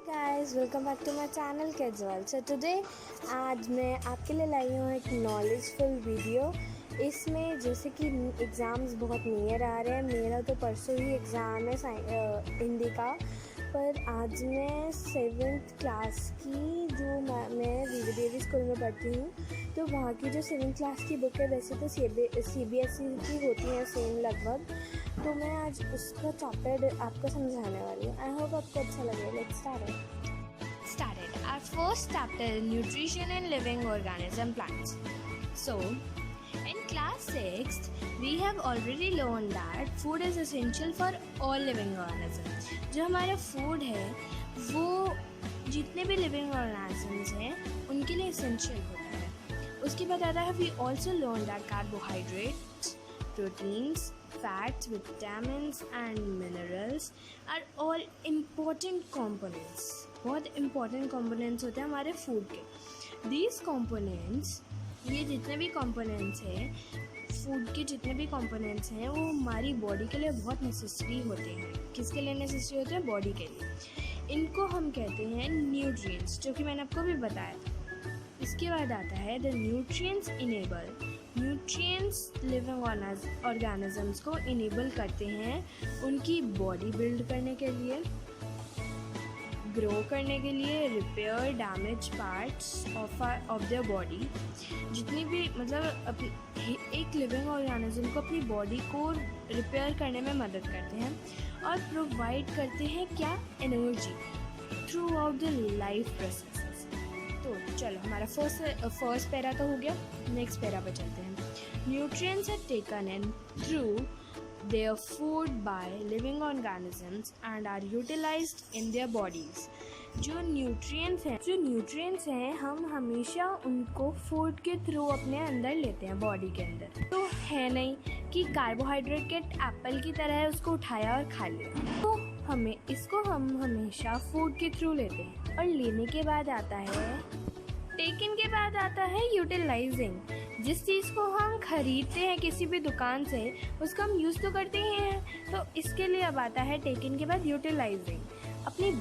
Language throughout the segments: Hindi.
Guys, welcome back to my channel kids world. So today आज मैं आपके लिए लाई हूँ एक नॉलेजफुल वीडियो। इसमें जैसे कि एग्ज़ाम्स बहुत नियर आ रहे हैं, मेरा तो परसों ही एग्ज़ाम है हिंदी का। पर आज मैं 7th क्लास की जो मैं वीडियो स्कूल में पढ़ती हूँ, तो वहाँ की जो 7th क्लास की बुक है, वैसे तो CBSE की होती है सेम लगभग, तो मैं आज उसका चैप्टर आपको समझाने वाली हूँ। आई होप आपको अच्छा लगे। Let's started. Our first chapter is nutrition in living organism plants. So, in class 6th, we have already learned that food is essential for all living organisms. जो हमारा food है वो जितने भी living organisms हैं उनके लिए essential होता है। उसके बाद आता है we also learned that carbohydrates, proteins, fats, vitamins and minerals are all important components. बहुत important components होते हैं हमारे food के। These components, ये जितने भी components हैं, food के जितने भी components हैं, वो हमारी body के लिए बहुत necessary होते हैं। किसके लिए necessary होते हैं? Body के लिए। इनको हम कहते हैं nutrients, जो कि मैंने आपको भी बताया था। इसके बाद आता है the nutrients enable. Nutrients living organisms को इनेबल करते हैं उनकी बॉडी बिल्ड करने के लिए, ग्रो करने के लिए, repair damage parts of their body. जितनी भी मतलब एक लिविंग ऑर्गेनिज्म को अपनी बॉडी को रिपेयर करने में मदद करते हैं और प्रोवाइड करते हैं क्या? Energy through out the life processes. तो चलो, हमारा फर्स्ट पैरा तो हो गया, नेक्स्ट पैरा पर चलते हैं। Nutrients are taken in through their food by living organisms and are utilized in their bodies. जो न्यूट्रिएंट्स हैं हम हमेशा उनको फूड के थ्रू अपने अंदर लेते हैं, बॉडी के अंदर। तो है नहीं कि कार्बोहाइड्रेट के एप्पल की तरह है, उसको उठाया और खा लिया। तो इसको हम हमेशा फूड के थ्रू लेते हैं। और लेने के बाद आता है टेकन के बाद आता है यूटिलाइजिंग। जिस चीज़ को हम खरीदते हैं किसी भी दुकान से, उसको हम यूज़ तो करते ही हैं। तो इसके लिए अब आता है टेकन के बाद यूटिलाइजिंग। अपनी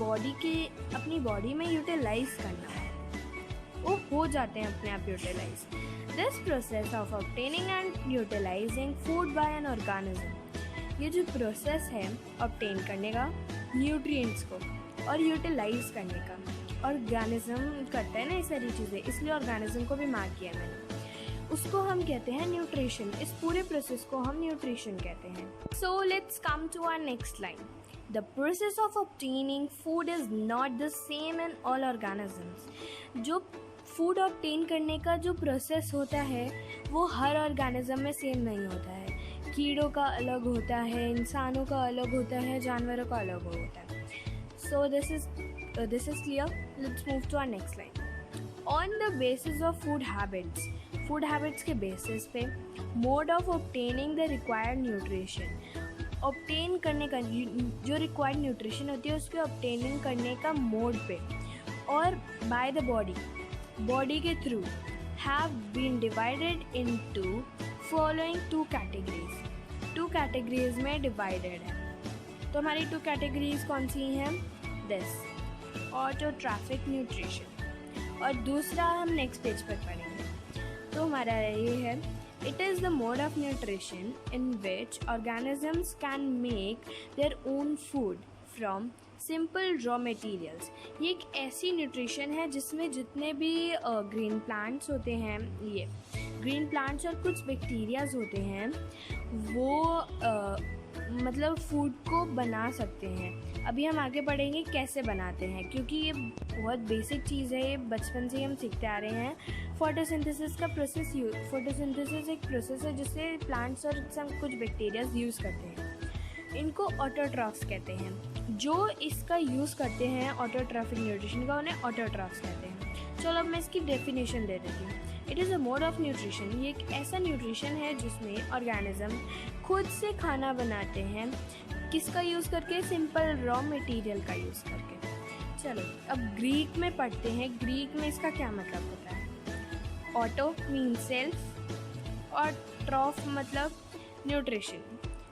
बॉडी में यूटिलाइज करना है, वो हो जाते हैं अपने आप utilize. This process of obtaining and utilizing food by an organism, ये जो प्रोसेस है ऑब्टेन करने का न्यूट्रिएंट्स को और यूटिलाइज करने का, ऑर्गेनिज्म करता है ना ये सारी चीज़ें, इसलिए ऑर्गेनिज्म को भी मार्क किया मैंने, उसको हम कहते हैं न्यूट्रिशन। इस पूरे प्रोसेस को हम न्यूट्रिशन कहते हैं। So let's come to our next line. The process of obtaining food is not the same in all organisms. जो फूड ऑब्टेन करने का जो प्रोसेस होता है वो हर ऑर्गेनिज्म में सेम नहीं होता है। कीड़ों का अलग होता है, इंसानों का अलग होता है, जानवरों का अलग होता है। So this is clear. Let's move to our next line. On the basis of food habits के बेसिस पे mode of obtaining the required nutrition, obtain करने का जो रिक्वायर्ड न्यूट्रिशन होती है उसके ऑब्टेनिंग करने का मोड पे और बाय द बॉडी के through have been divided into following two categories में डिवाइडेड है। तो हमारी 2 कैटेगरीज कौन सी हैं? दिस ऑटोट्रॉफिक न्यूट्रिशन, और दूसरा हम नेक्स्ट पेज पर पढ़ेंगे। तो हमारा ये है, it is the mode of nutrition in which organisms can make their own food from simple raw materials. ये एक ऐसी न्यूट्रिशन है जिसमें जितने भी ग्रीन प्लांट्स होते हैं, ये ग्रीन प्लांट्स और कुछ बैक्टीरियाज होते हैं, वो मतलब फूड को बना सकते हैं। अभी हम आगे पढ़ेंगे कैसे बनाते हैं, क्योंकि ये बहुत बेसिक चीज़ है, ये बचपन से ही हम सीखते आ रहे हैं। फोटोसिंथेसिस एक प्रोसेस है जिससे प्लांट्स और कुछ बैक्टीरियाज यूज़ करते हैं। इनको ऑटोट्रॉफ्स कहते हैं। जो इसका यूज़ करते हैं ऑटोट्रॉफिक न्यूट्रिशन का, उन्हें ऑटोट्रॉफ्स कहते हैं। चलो अब मैं इसकी डेफिनेशन दे देती हूँ। It is a mode of nutrition, ये एक ऐसा न्यूट्रिशन है जिसमें ऑर्गेनिज्म खुद से खाना बनाते हैं। किसका यूज़ करके? सिंपल रॉ मटेरियल का यूज़ करके। चलो अब ग्रीक में पढ़ते हैं। ग्रीक में इसका क्या मतलब होता है? ऑटो मीन सेल्फ और ट्रॉफ मतलब न्यूट्रिशन।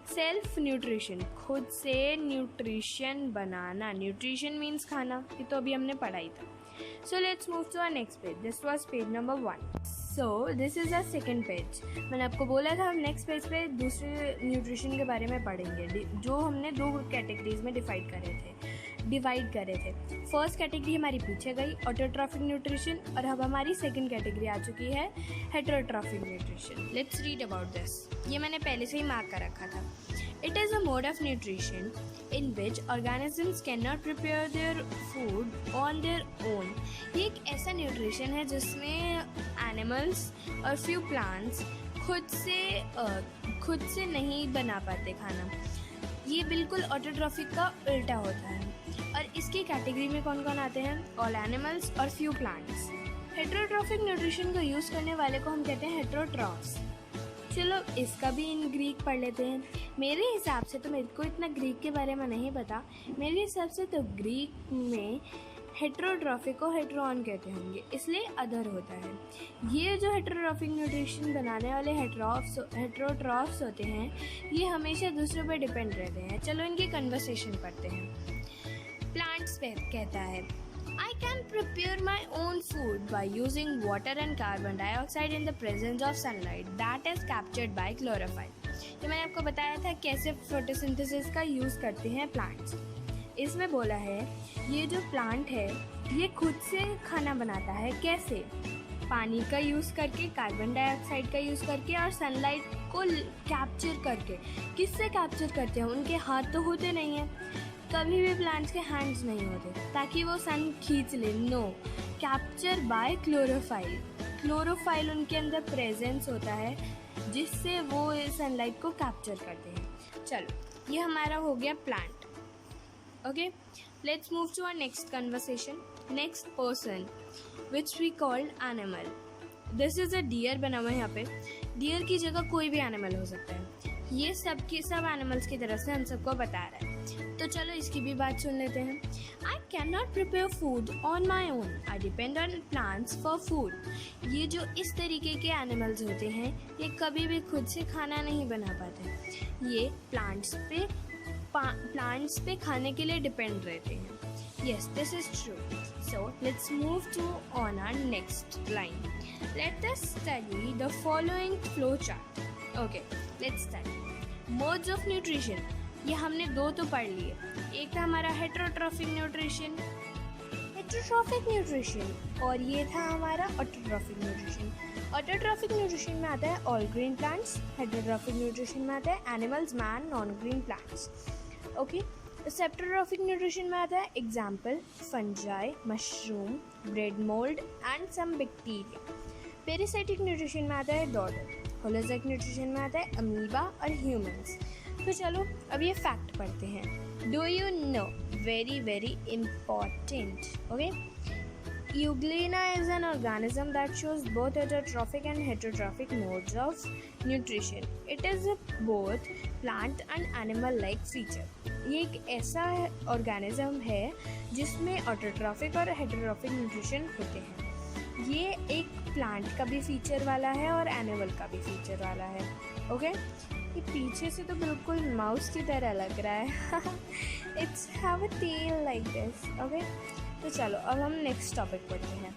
सेल्फ न्यूट्रिशन, खुद से न्यूट्रिशन बनाना, न्यूट्रिशन मीन्स खाना, ये तो अभी हमने पढ़ा ही था। So let's move to our next page, this was page number 1। So this is a second page. मैंने आपको बोला था हम नेक्स्ट पेज पे दूसरे न्यूट्रिशन के बारे में पढ़ेंगे, जो हमने 2 कैटेगरीज में डिवाइड करे थे। फर्स्ट कैटेगरी हमारी पीछे गई, ऑटोट्रॉफिक न्यूट्रिशन, और अब हमारी सेकंड कैटेगरी आ चुकी है heterotrophic nutrition. Let's read about this. ये मैंने पहले से ही मार्क कर रखा था। It is a mode of nutrition in which organisms can not prepare their food on their own. ये एक ऐसा न्यूट्रिशन है जिसमें एनिमल्स और फ्यू प्लांट्स खुद से नहीं बना पाते खाना। ये बिल्कुल ऑटोट्रॉफिक का उल्टा होता है। और इसकी कैटेगरी में कौन कौन आते हैं? ऑल एनिमल्स और फ्यू प्लांट्स। हेटेरोट्रॉफिक न्यूट्रिशन को यूज़ करने वाले को हम कहते हैं हेटेरोट्रॉफ्स। चलो इसका भी इन ग्रीक पढ़ लेते हैं। मेरे हिसाब से तो मेरे को इतना ग्रीक के बारे में नहीं पता, मेरे हिसाब से तो ग्रीक में हेटेरोट्रॉफिक को हेटेरोन कहते होंगे, इसलिए अदर होता है। ये जो हेटेरोट्रॉफिक न्यूट्रिशन बनाने वाले हेटेरोट्रॉफ्स होते हैं, ये हमेशा दूसरों पर डिपेंड रहते हैं। चलो इनकी कन्वर्सेशन पढ़ते हैं। प्लांट्स पे कहता है, I can prepare my own food by using water and carbon dioxide in the presence of sunlight that is captured by chlorophyll। तो मैंने आपको बताया था कैसे फोटोसिंथेसिस का यूज़ करते हैं प्लांट्स। इसमें बोला है ये जो प्लांट है ये खुद से खाना बनाता है। कैसे? पानी का यूज़ करके, कार्बन डाइऑक्साइड का यूज़ करके और सनलाइट को कैप्चर करके। किससे कैप्चर करते हैं? उनके हाथ तो होते नहीं हैं, कभी भी प्लांट्स के हैंड्स नहीं होते ताकि वो सन खींच ले। No, capture by chlorophyll. Chlorophyll उनके अंदर प्रेजेंस होता है जिससे वो सनलाइट को कैप्चर करते हैं। चलो ये हमारा हो गया plant. Okay, let's move to our next conversation. Next person which we called animal. This is a deer बना हुआ है यहाँ पे। डियर की जगह कोई भी एनिमल हो सकता है। ये सब एनिमल्स की तरफ से हम सबको बता रहा है। तो चलो इसकी भी बात सुन लेते हैं। I can not prepare food on my own, I depend on plants for food. ये जो इस तरीके के एनिमल्स होते हैं ये कभी भी खुद से खाना नहीं बना पाते। ये प्लांट्स पे खाने के लिए डिपेंड रहते हैं। Yes, this is true. So let's move to on our next line. Let us study the following flow chart. Okay, let's study modes of nutrition. ये हमने 2 तो पढ़ लिए। एक था हमारा हेटेरोट्रॉफिक न्यूट्रिशन और ये था हमारा ऑटोट्रॉफिक न्यूट्रिशन। ऑटोट्रॉफिक न्यूट्रिशन में आता है all green plants, heterotrophic nutrition में आता है animals, man, non green plants. Okay, saprotrophic nutrition में आता है example fungi, mushroom, bread mould and some bacteria. Parasitic nutrition में आता है डॉटर। होलोजोइक न्यूट्रिशन में आता है अमीबा और ह्यूमंस। तो चलो अब ये फैक्ट पढ़ते हैं। Do you know, very very important, okay, Euglena is an organism that shows both heterotrophic and heterotrophic modes of nutrition. It is a both plant and animal-like feature. ये एक ऐसा ऑर्गेनिज्म है जिसमें ऑटोट्रॉफिक और हेटेरोट्रॉफिक न्यूट्रिशन होते हैं। ये एक प्लांट का भी फीचर वाला है और एनिमल का भी फीचर वाला है। ओके, ये पीछे से तो बिल्कुल माउस की तरह लग रहा है। It's have a tail like this. Okay, तो चलो अब हम नेक्स्ट टॉपिक पढ़ते हैं।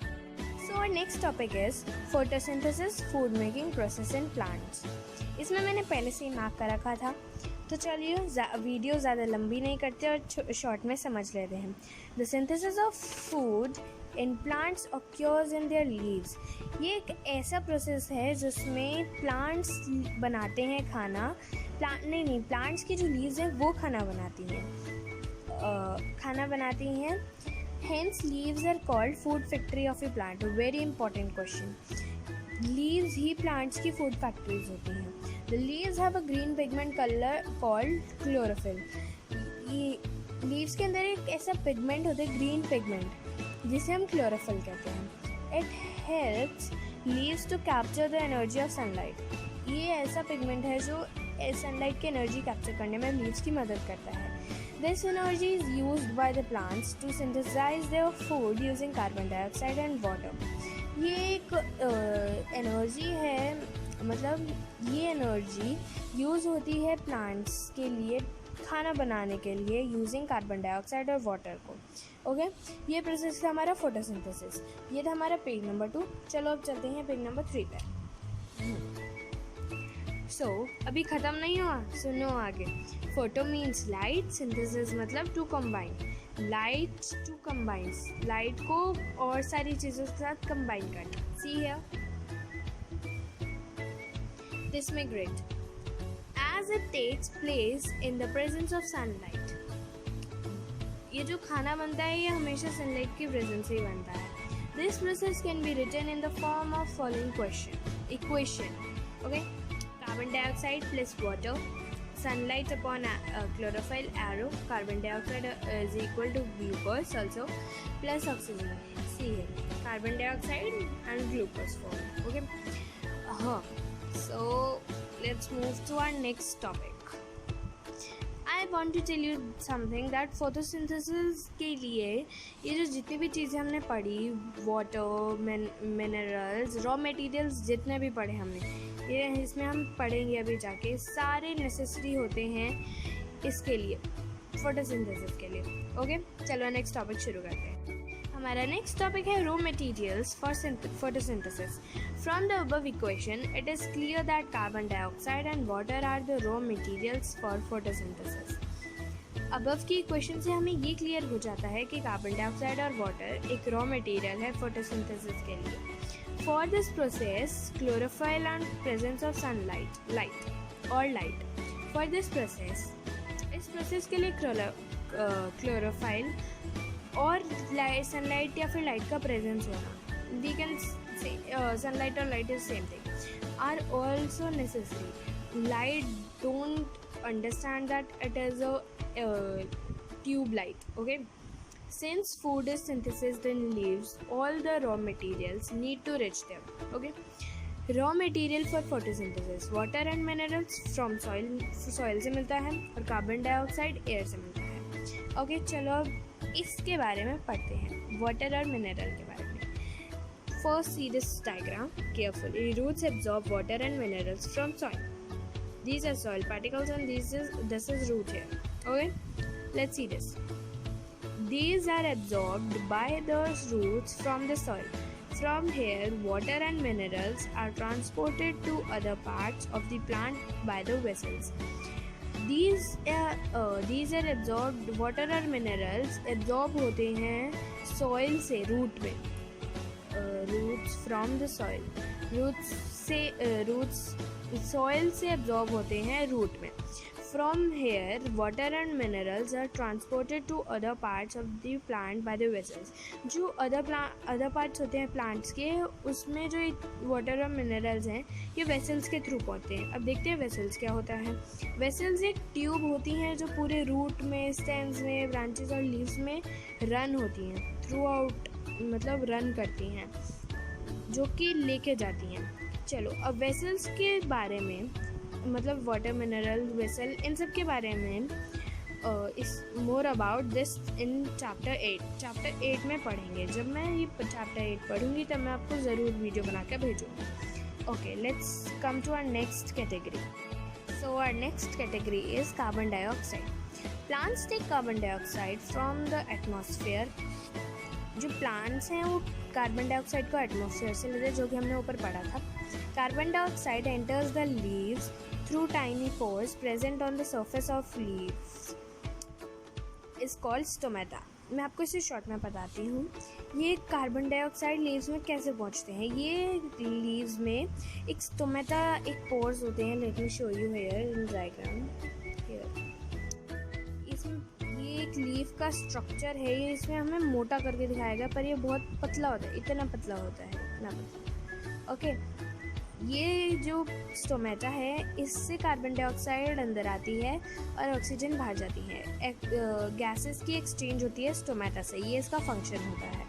So our next topic is photosynthesis, food making process in plants. इसमें मैंने पहले से ही मार्क कर रखा था, तो चलिए वीडियो ज़्यादा लंबी नहीं करते और शॉर्ट में समझ लेते हैं। The synthesis of food in plants occurs in their leaves. ये एक ऐसा प्रोसेस है जिसमें प्लांट्स बनाते हैं खाना। प्लांट्स की जो लीव्स हैं वो खाना बनाती हैं। Hence leaves are called food factory of a plant. A very important question. Leaves he plants की food factories होती हैं. The leaves have a green pigment color called chlorophyll. ये leaves के अंदर एक ऐसा pigment होता है, green pigment, जिसे हम chlorophyll कहते हैं. It helps leaves to capture the energy of sunlight. ये ऐसा pigment है जो sunlight की energy capture करने में leaves की मदद करता है. This energy is used by the plants to synthesize their food using carbon dioxide and water. ये एक एनर्जी है मतलब ये एनर्जी यूज़ होती है प्लांट्स के लिए खाना बनाने के लिए यूजिंग कार्बन डाइऑक्साइड और वाटर को। ओके, ये प्रोसेस था हमारा फोटोसिंथेसिस। ये था हमारा पेज नंबर 2। चलो अब चलते हैं पेज नंबर 3 पे। अभी ख़त्म नहीं हुआ, सुनो आगे। फोटो मीन्स लाइट, सिंथेसिस मतलब to combine, light to combine, light को और सारी चीज़ों के साथ कंबाइन करना। सी हियर दिस में great as it takes place in the presence of sunlight। ये जो खाना बनता है ये हमेशा सनलाइट की प्रेजेंस से ही बनता है। This process can be written in the form of following equation। Okay, carbon dioxide plus water, sunlight upon chlorophyll arrow, carbon dioxide is equal to glucose also plus oxygen। See here, carbon dioxide and glucose form। Okay, so let's move to our next topic। I want to tell you something that photosynthesis के लिए ये जो जितनी भी चीज़ें हमने पढ़ी, वाटर, मिनरल्स, रॉ मटेरियल्स जितने भी पढ़े हमने, ये इसमें हम पढ़ेंगे अभी जाके, सारे नेसेसरी होते हैं इसके लिए, फोटोसिंथेसिस के लिए। ओके, चलो नेक्स्ट टॉपिक शुरू करते हैं। हमारा नेक्स्ट टॉपिक है raw materials for photosynthesis. From the above equation it is clear that carbon dioxide and water are the raw materials for photosynthesis. Above की इक्वेशन से हमें ये क्लियर हो जाता है कि कार्बन डाइऑक्साइड और वाटर एक रॉ मटेरियल है फोटोसिंथेसिस के लिए। For this process chlorophyll and presence of sunlight, light for this process, इस प्रोसेस के लिए क्लोरोफाइल और सनलाइट या फिर लाइट का प्रेजेंस होना, वी कैन से सनलाइट और light is same thing, are also necessary. Light don't understand that it is a tube light. Okay, since food is synthesised in leaves, all the raw materials need to reach them. Okay, raw material for photosynthesis, water and minerals from soil से मिलता है और कार्बन डाइऑक्साइड एयर से मिलता है। ओके, चलो अब इसके बारे में पढ़ते हैं, वाटर और मिनरल के बारे में। First see this diagram carefully. Roots absorb water and minerals from soil. These are soil particles and this is root here. Okay, let's see this. These are absorbed by the roots from the soil. From here, water and minerals are transported to other parts of the plant by the vessels. These are absorbed, water और minerals absorb होते हैं soil से, root में, roots from the soil, roots soil से absorb होते हैं root में। From here, water and minerals are transported to other parts of the plant by the vessels। जो other parts होते हैं plants के, उसमें जो water और minerals हैं ये vessels के थ्रू पहुँचते हैं। अब देखते हैं vessels क्या होता है। vessels एक ट्यूब होती हैं जो पूरे रूट में, स्टेम्स में, ब्रांचेस और लीव्स में रन होती हैं, थ्रू आउट मतलब रन करती हैं, जो कि लेके जाती हैं। चलो अब वेसल्स के बारे में, मतलब वाटर, मिनरल, वेसल, इन सब के बारे में इस more about this in chapter 8 में पढ़ेंगे। जब मैं ये चैप्टर 8 पढ़ूंगी तब मैं आपको ज़रूर वीडियो बना कर भेजूँगी। Okay, let's come to our next category. So our next category is carbon dioxide. Plants take carbon dioxide from the atmosphere. जो प्लांट्स हैं वो कार्बन डाइऑक्साइड को एटमॉस्फेयर से लेते हैं, जो कि हमने ऊपर पढ़ा था। Carbon dioxide enters the leaves through tiny pores present on the surface of leaves, is called stomata. मैं आपको इसे शॉर्ट में बताती हूँ। ये कार्बन डाइऑक्साइड लीव्स में कैसे पहुँचते हैं। ये लीव्स में एक स्टोमेटा, एक पोर्स होते हैं। Let me show you here in diagram. ये एक लीफ का स्ट्रक्चर है, ये इसमें हमें मोटा करके दिखाया गया, पर ये बहुत पतला होता है, इतना पतला होता है, इतना पतला। ओके, ये जो स्टोमेटा है इससे कार्बन डाइऑक्साइड अंदर आती है और ऑक्सीजन बाहर जाती है। गैसेस की एक्सचेंज होती है स्टोमेटा से, ये इसका फंक्शन होता है।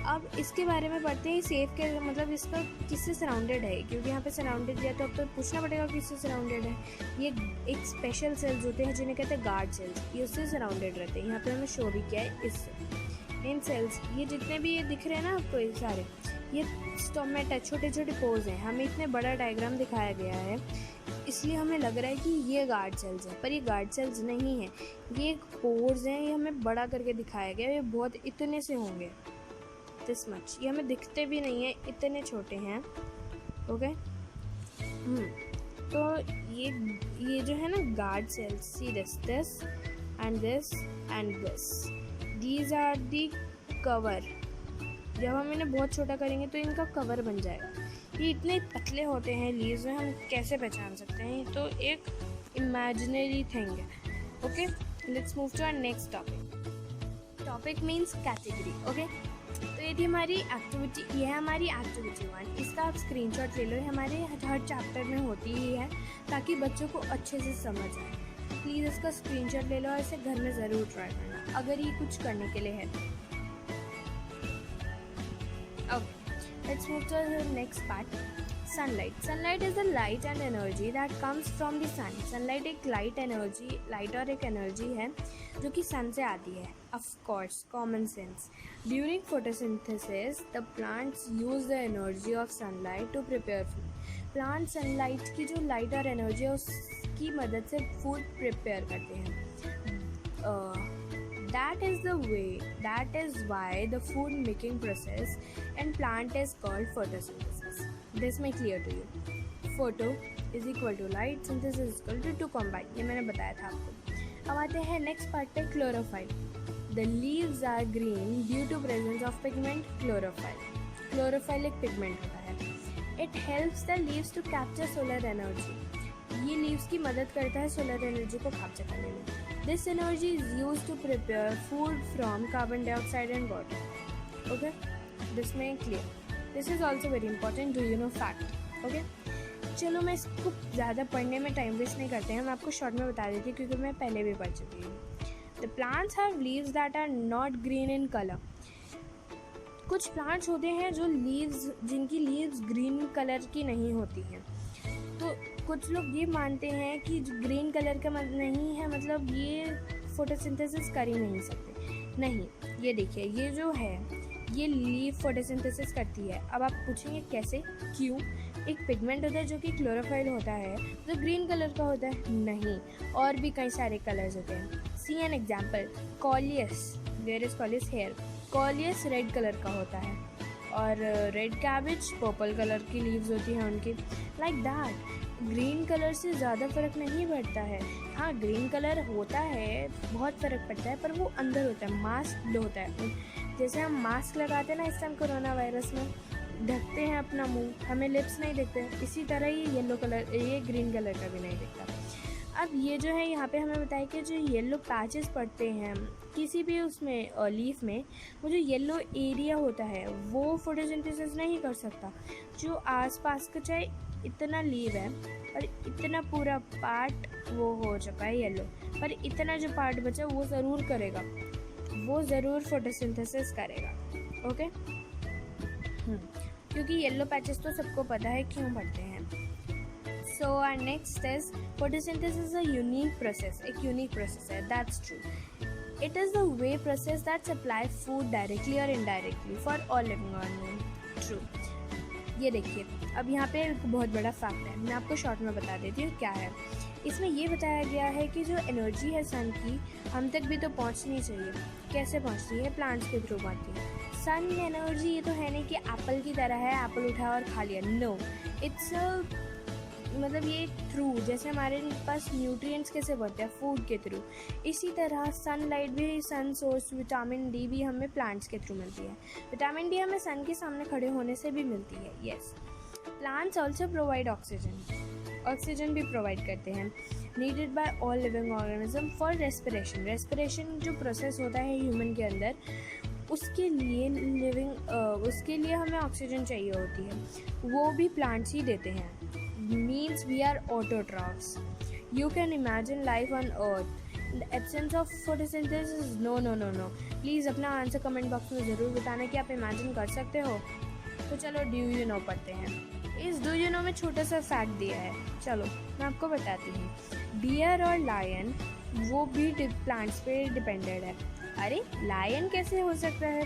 अब इसके बारे में पढ़ते हैं। सेफ के मतलब इसका किससे सराउंडेड है, क्योंकि यहाँ पे सराउंडेड है तो अब तो पूछना पड़ेगा किससे सराउंडेड है। ये एक स्पेशल सेल्स होते हैं जिन्हें कहते हैं गार्ड सेल्स, ये उससे सराउंडेड रहते हैं। यहाँ पे हमें शो भी किया है इससे। इन सेल्स, ये जितने भी ये दिख रहे हैं ना आपको, ये सारे, ये स्टोमेटा छोटे छोटे पोर्स हैं। हमें इतने बड़ा डायग्राम दिखाया गया है, इसलिए हमें लग रहा है कि ये गार्ड सेल्स हैं, पर ये गार्ड सेल्स नहीं हैं, ये पोर्स हैं। ये हमें बड़ा करके दिखाया गया है, ये बहुत इतने से होंगे, दिस मच। ये हमें दिखते भी नहीं है, इतने छोटे हैं। ओके तो ये जो है ना guard cells, see this and this and this, these are the cover. जब हम इन्हें बहुत छोटा करेंगे तो इनका कवर बन जाएगा। ये इतने पतले होते हैं लीव्स में, हम कैसे पहचान सकते हैं? तो एक इमेजिनरी थिंग है। Okay, let's move to our next topic means category. Okay, तो ये थी हमारी एक्टिविटी, ये है हमारी एक्टिविटी 1। इसका आप स्क्रीनशॉट ले लो, ये हमारे हर चैप्टर में होती ही है ताकि बच्चों को अच्छे से समझ आए। प्लीज़ इसका स्क्रीनशॉट ले लो और इसे घर में ज़रूर ट्राई करना अगर ये कुछ करने के लिए है। Okay, let's move to the next part. Sunlight. Sunlight is the light and energy that comes from the sun. Sunlight एक लाइट और एक एनर्जी है जो कि सन से आती है. Of course, common sense. During photosynthesis, the plants use the energy of sunlight to prepare food. Plants sunlight की जो लाइट और एनर्जी है उसकी मदद से फूड प्रिपेयर करते हैं. That is why the food making process in plant is called photosynthesis. This may clear to you. Photo is equal to light, synthesis is equal to combine. ये मैंने बताया था आपको. अब आते हैं next part पे, chlorophyll. The leaves are green due to presence of pigment chlorophyll. Chlorophyll एक pigment होता है. It helps the leaves to capture solar energy. ये लीव्स की मदद करता है सोलर एनर्जी को कैप्चर करने में. This energy is used to prepare food from carbon dioxide and water. Okay, this may clear. This is also very important. Do you know fact? Okay. चलो मैं इसको ज़्यादा पढ़ने में टाइम वेस्ट नहीं करते हैं, मैं आपको शॉर्ट में बता देती हूँ क्योंकि मैं पहले भी पढ़ चुकी हूँ. The plants have leaves that are not green in color. कुछ प्लांट्स होते हैं जो जिनकी लीव्स ग्रीन कलर की नहीं होती हैं. तो कुछ लोग ये मानते हैं कि ग्रीन कलर का नहीं है मतलब ये फोटोसिंथेसिस कर ही नहीं सकते. नहीं, ये देखिए, ये जो है ये लीव फोटोसिंथेसिस करती है. अब आप पूछेंगे कैसे, क्यों? एक पिगमेंट होता है जो कि क्लोरोफाइल होता है जो ग्रीन कलर का होता है. नहीं, और भी कई सारे कलर्स होते हैं. See an example, coleus. Where is coleus? Here. Coleus red colour का होता है और रेड कैबेज पर्पल कलर की लीव्स होती हैं उनकी. Like that. ग्रीन कलर से ज़्यादा फ़र्क नहीं पड़ता है. हाँ, ग्रीन कलर होता है, बहुत फ़र्क पड़ता है, पर वो अंदर होता है, मास्क होता है. जैसे हम मास्क लगाते हैं ना इस टाइम कोरोना वायरस में, ढकते हैं अपना मुंह, हमें लिप्स नहीं दिखते, इसी तरह ही येलो कलर, ये ग्रीन कलर का भी नहीं दिखता. अब ये जो है यहाँ पे हमें बताया कि जो येलो पैचेस पड़ते हैं किसी भी उसमें लीफ में, वो जो येलो एरिया होता है वो फोटोसिंथेसिस नहीं कर सकता. जो आसपास का चाहे इतना लीव है और इतना पूरा पार्ट वो हो चुका है येलो, पर इतना जो पार्ट बचा वो ज़रूर करेगा, वो ज़रूर फोटोसिंथेसिस करेगा. ओके, क्योंकि येलो पैचेस तो सबको पता है क्यों पड़ते हैं. So our next is photosynthesis is a unique process. एक unique process है, that's true. It is the way process that supply food directly or indirectly for all living organisms. True. ये देखिए, अब यहाँ पे एक बहुत बड़ा फैक्ट है, मैं आपको शॉर्ट में बता देती हूँ क्या है. इसमें ये बताया गया है कि जो एनर्जी है सन की, हम तक भी तो पहुँचनी चाहिए. कैसे पहुँचती है? प्लांट्स के थ्रू पहुँचती है. सन एनर्जी ये तो है नहीं कि एप्पल की तरह है, एप्पल उठाया और खा लिया. नो, इट्स मतलब ये थ्रू, जैसे हमारे पास न्यूट्रिएंट्स कैसे बढ़ते हैं फूड के थ्रू, इसी तरह सनलाइट भी, सन सोर्स विटामिन डी भी हमें प्लांट्स के थ्रू मिलती है. विटामिन डी हमें सन के सामने खड़े होने से भी मिलती है. Yes, plants also provide oxygen भी प्रोवाइड करते हैं, needed bye all living organism for respiration जो प्रोसेस होता है ह्यूमन के अंदर, उसके लिए हमें ऑक्सीजन चाहिए होती है, वो भी प्लांट्स ही देते हैं. Means we are autotrophs. You can imagine life on Earth. In the absence of photosynthesis, no. Please अपना आंसर कमेंट बॉक्स में ज़रूर बताना कि आप इमेजिन कर सकते हो. तो चलो डू यू नो पढ़ते हैं. इस डू यू नो में छोटा सा फैक्ट दिया है, चलो मैं आपको बताती हूँ. डियर और लायन वो भी प्लांट्स पे डिपेंडेड है. अरे लायन कैसे हो सकता है?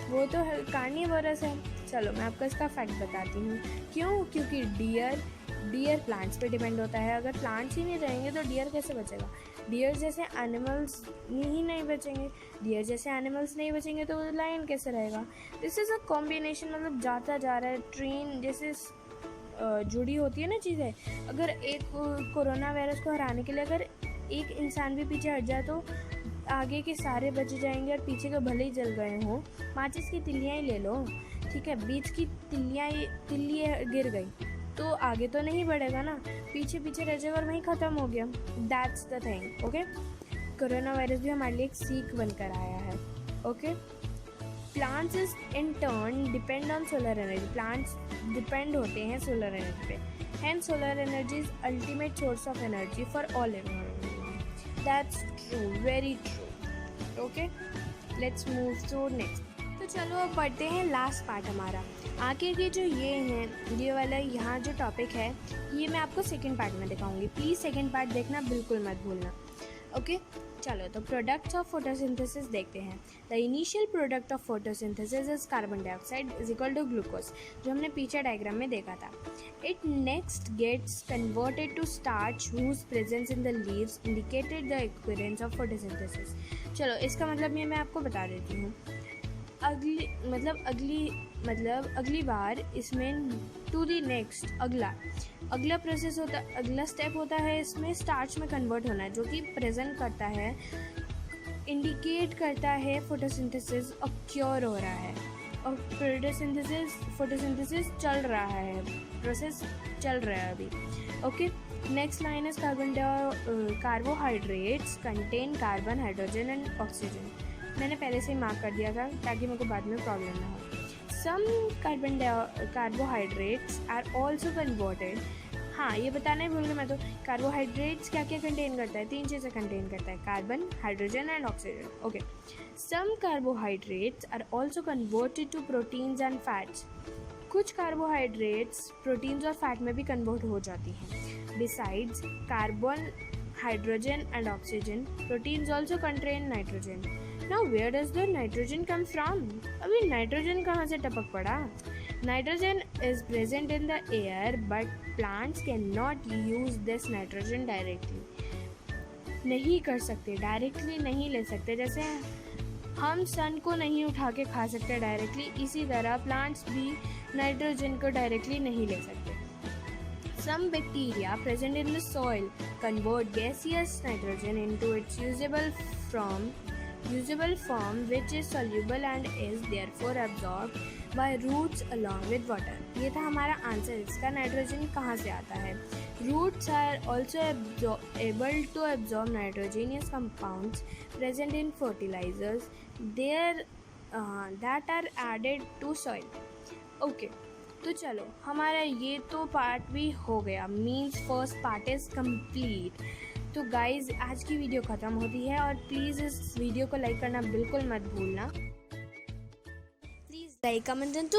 वो तो कार्निवोरस है. चलो मैं आपको इसका फैक्ट बताती हूँ। क्यों? क्योंकि डियर प्लांट्स पे डिपेंड होता है। अगर प्लांट्स ही नहीं रहेंगे तो डियर कैसे बचेगा? डियर जैसे एनिमल्स ही नहीं बचेंगे। डियर जैसे एनिमल्स नहीं बचेंगे तो लायन कैसे रहेगा? दिस इज़ अ कॉम्बिनेशन, मतलब जाता जा रहा है ट्रेन जैसे जुड़ी होती है ना चीज़ें। अगर एक कोरोना वायरस को हराने के लिए अगर एक इंसान भी पीछे हट जाए तो आगे के सारे बच जाएंगे, और पीछे के भले ही जल गए हों। माचिस की तिल्लियाँ ही ले लो, ठीक है, बीच की तिल्ली गिर गई तो आगे तो नहीं बढ़ेगा ना, पीछे पीछे रह जाएगा और वहीं ख़त्म हो गया। That's the thing. Okay, corona virus भी हमारे लिए एक सीख बनकर आया है। Okay, plants is in turn depend on solar energy. Plants depend होते हैं सोलर एनर्जी पे। Hand solar energy is ultimate source of energy for all environment. That's true, very true. Okay, let's move to next. तो चलो अब बढ़ते हैं लास्ट पार्ट हमारा। आगे के जो ये वाला यहाँ जो टॉपिक है ये मैं आपको सेकंड पार्ट में दिखाऊंगी। प्लीज़ सेकंड पार्ट देखना बिल्कुल मत भूलना। ओके, चलो तो प्रोडक्ट्स ऑफ फोटोसिंथेसिस देखते हैं। The initial product of photosynthesis is carbon dioxide is equal to glucose, जो हमने पीछे डायग्राम में देखा था। It next gets converted to starch whose presence in the leaves indicated the experience of photosynthesis. चलो इसका मतलब ये मैं आपको बता देती हूँ। अगली बार इसमें टू दी नेक्स्ट अगला प्रोसेस होता, अगला स्टेप होता है इसमें स्टार्च में कन्वर्ट होना, जो कि प्रेजेंट करता है, इंडिकेट करता है फोटोसिंथेसिस ऑक्योर हो रहा है और फोटोसिंथेसिस चल रहा है, प्रोसेस चल रहा है अभी। Okay, next line is carbohydrates contain carbon, hydrogen and oxygen. मैंने पहले से ही मार्क कर दिया था ताकि मेरे को बाद में प्रॉब्लम ना हो। सम कार्बोहाइड्रेट्स आर ऑल्सो कन्वर्टेड। हाँ, ये बताना ही भूल गई मैं तो। कार्बोहाइड्रेट्स क्या क्या कंटेन करता है? 3 चीज़ें कंटेन करता है, carbon, hydrogen and oxygen. Okay, some carbohydrates are also converted to proteins and fats. कुछ कार्बोहाइड्रेट्स प्रोटीन्स और फैट में भी कन्वर्ट हो जाती हैं। Besides carbon, hydrogen and oxygen, proteins also contain nitrogen. Now where does the nitrogen come from? अभी नाइट्रोजन कहाँ से टपक पड़ा? Nitrogen is present in the air, but plants cannot use this nitrogen directly. नहीं कर सकते, डायरेक्टली नहीं ले सकते। जैसे हम सन को नहीं उठा के खा सकते डायरेक्टली, इसी तरह प्लांट्स भी नाइट्रोजन को डायरेक्टली नहीं ले सकते। Some bacteria present in the soil convert gaseous nitrogen into its usable form, which is soluble and is therefore absorbed by roots along with water. ये था हमारा आंसर। इसका नाइट्रोजन कहाँ से आता है? Roots are also able to absorb nitrogenous compounds present in fertilizers that are added to soil. Okay, तो चलो हमारा ये तो पार्ट भी हो गया, means first part is complete. तो गाइज़ आज की वीडियो ख़त्म होती है और प्लीज़ इस वीडियो को लाइक करना बिल्कुल मत भूलना। Please like, comment and